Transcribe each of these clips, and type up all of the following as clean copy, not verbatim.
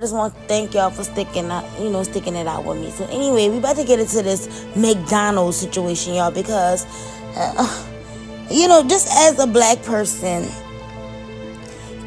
Just want to thank y'all for sticking it out with me. So anyway, we about to get into this McDonald's situation, y'all, because just as a black person,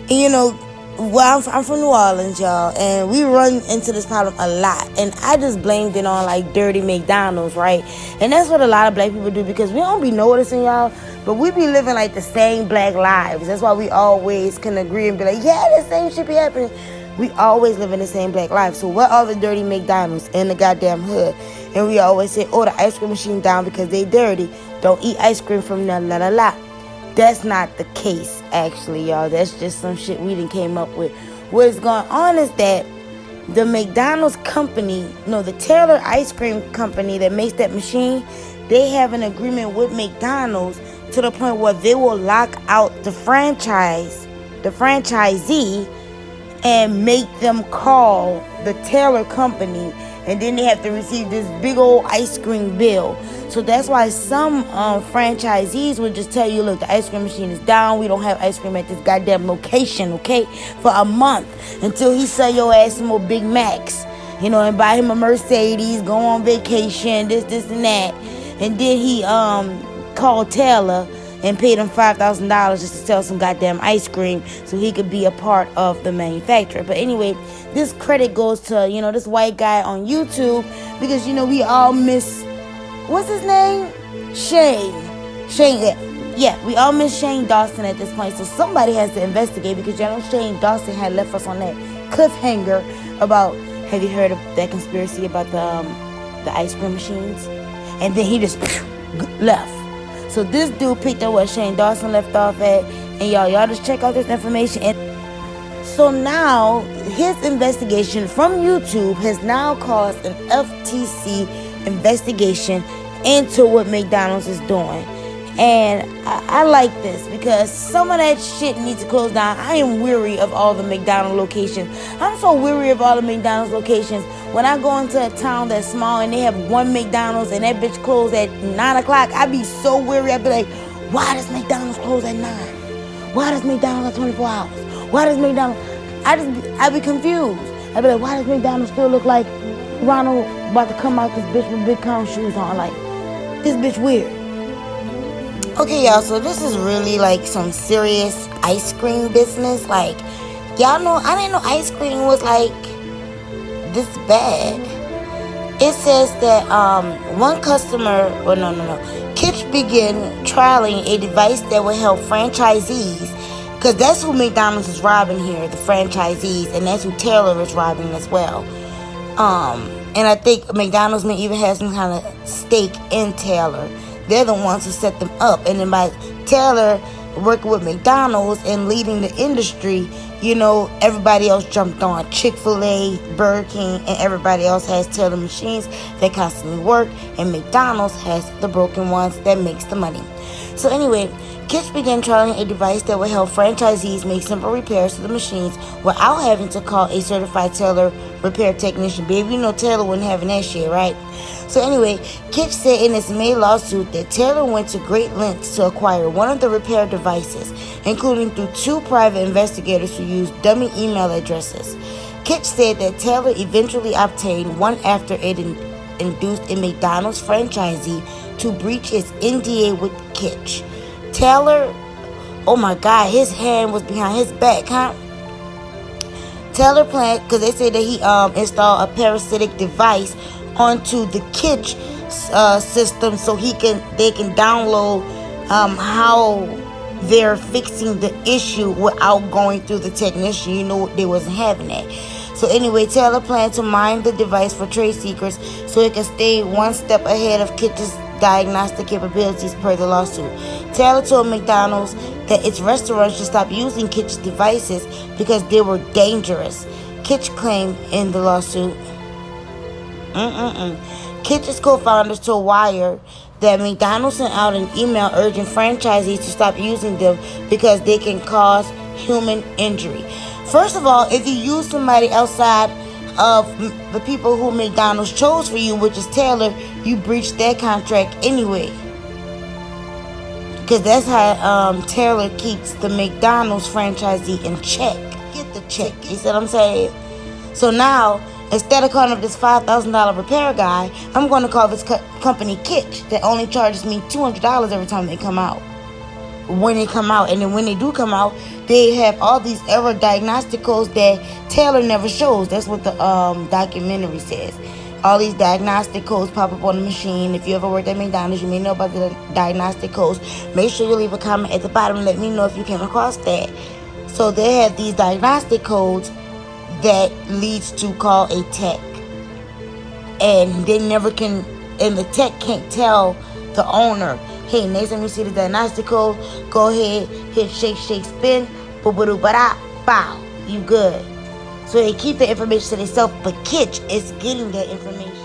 you know, I'm from New Orleans, y'all, and we run into this problem a lot. And I just blamed it on like dirty McDonald's, right? And that's what a lot of black people do because we don't be noticing, y'all, but we be living like the same black lives. That's why we always can agree and be like, yeah, the same shit be happening. We always live in the same black life. So what are the dirty McDonald's in the goddamn hood? And we always say, oh, the ice cream machine down because they dirty. Don't eat ice cream from la la la la. That's not the case, actually, y'all. That's just some shit we done came up with. What's going on is that the McDonald's company, the Taylor ice cream company that makes that machine, they have an agreement with McDonald's to the point where they will lock out the franchisee, and make them call the Taylor company, and then they have to receive this big old ice cream bill. So that's why some franchisees would just tell you, look, the ice cream machine is down. We don't have ice cream at this goddamn location, okay, for a month until he sell your ass some more Big Macs, and buy him a Mercedes, go on vacation, this and that. And then he called Taylor and paid him $5,000 just to sell some goddamn ice cream so he could be a part of the manufacturer. But anyway, this credit goes to, this white guy on YouTube because, we all miss, what's his name? Shane, yeah, we all miss Shane Dawson at this point. So somebody has to investigate because, Shane Dawson had left us on that cliffhanger about, have you heard of that conspiracy about the ice cream machines? And then he just left. So this dude picked up where Shane Dawson left off at, and y'all just check out this information. And so now his investigation from YouTube has now caused an FTC investigation into what McDonald's is doing. And I like this because some of that shit needs to close down. I am weary of all the McDonald's locations. I'm so weary of all the McDonald's locations. When I go into a town that's small and they have one McDonald's and that bitch closed at 9 o'clock, I be so weary. I be like, why does McDonald's close at 9? Why does McDonald's have 24 hours? Why does McDonald's... I be confused. I be like, why does McDonald's still look like Ronald about to come out this bitch with big clown shoes on? Like, this bitch weird. Okay, y'all, so this is really like some serious ice cream business. Like, y'all know, I didn't know ice cream was like this bad. It says that one customer, Kitch began trialing a device that will help franchisees, because that's who McDonald's is robbing here, the franchisees, and that's who Taylor is robbing as well. And I think McDonald's may even have some kind of stake in Taylor. They're the ones who set them up. And then by Taylor working with McDonald's and leading the industry, everybody else jumped on. Chick-fil-A, Burger King, and everybody else has Taylor machines that constantly work. And McDonald's has the broken ones that makes the money. So anyway, Kitch began trialing a device that will help franchisees make simple repairs to the machines without having to call a certified Taylor repair technician. Baby, Taylor wasn't having that shit, right? So anyway, Kitch said in his May lawsuit that Taylor went to great lengths to acquire one of the repair devices, including through 2 private investigators who used dummy email addresses. Kitch said that Taylor eventually obtained one after it induced a McDonald's franchisee to breach his NDA with Kitch. Taylor, oh my God, his hand was behind his back, huh? Taylor planned, because they say that he installed a parasitic device onto the Kitch system so they can download how they're fixing the issue without going through the technician. They wasn't having that. So anyway, Taylor planned to mine the device for trade secrets so it can stay one step ahead of Kitch's diagnostic capabilities per the lawsuit. Taylor told McDonald's that its restaurants should stop using Kitch's devices because they were dangerous. Kitch claimed in the lawsuit. Kitch's co-founders told Wire that McDonald's sent out an email urging franchisees to stop using them because they can cause human injury. First of all, if you use somebody outside of the people who McDonald's chose for you, which is Taylor, you breached that contract anyway. Because that's how Taylor keeps the McDonald's franchisee in check. Get the check. You see what I'm saying? So now, instead of calling up this $5,000 repair guy, I'm going to call this company Kitsch that only charges me $200 every time they come out. When they come out, and then when they do come out, they have all these error diagnostic codes that Taylor never shows. That's what the documentary says. All these diagnostic codes pop up on the machine. If you ever worked at McDonald's, you may know about the diagnostic codes. Make sure you leave a comment at the bottom and let me know if you came across that. So they have these diagnostic codes that leads to call a tech, and they never can, and the tech can't tell the owner, hey, next time you see the diagnostic code, go ahead, hit shake, spin, boo-ba-doo-ba-da, bow, you good. So they keep the information to themselves, but Kitsch is getting that information.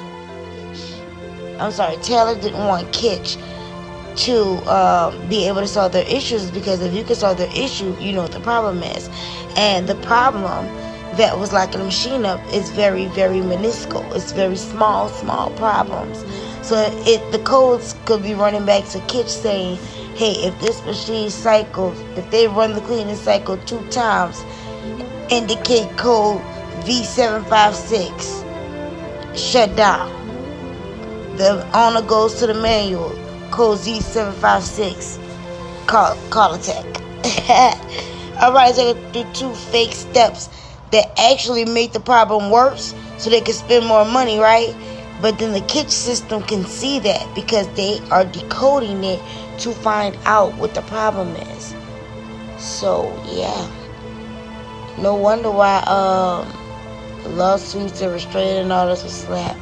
I'm sorry, Taylor didn't want Kitsch to be able to solve their issues, because if you can solve their issue, you know what the problem is. And the problem that was locking the machine up is very, very minuscule. It's very small problems. So the codes could be running back to Kitsch saying, hey, if this machine cycles, if they run the cleaning cycle 2 times, indicate code V756, shut down. The owner goes to the manual, code Z756, call a tech. Alright, so do 2 fake steps that actually make the problem worse so they can spend more money, right? But then the Kitsch system can see that because they are decoding it to find out what the problem is. So yeah, no wonder why lawsuits and restraining orders were slapped.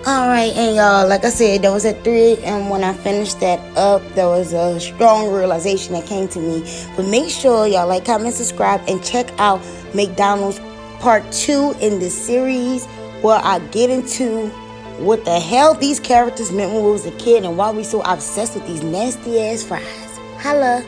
Alright, and y'all, like I said, that was at 3 a.m. when I finished that up. There was a strong realization that came to me. But make sure y'all like, comment, subscribe, and check out McDonald's Part 2 in this series, where I get into what the hell these characters meant when we was a kid and why we so obsessed with these nasty ass fries. Holla.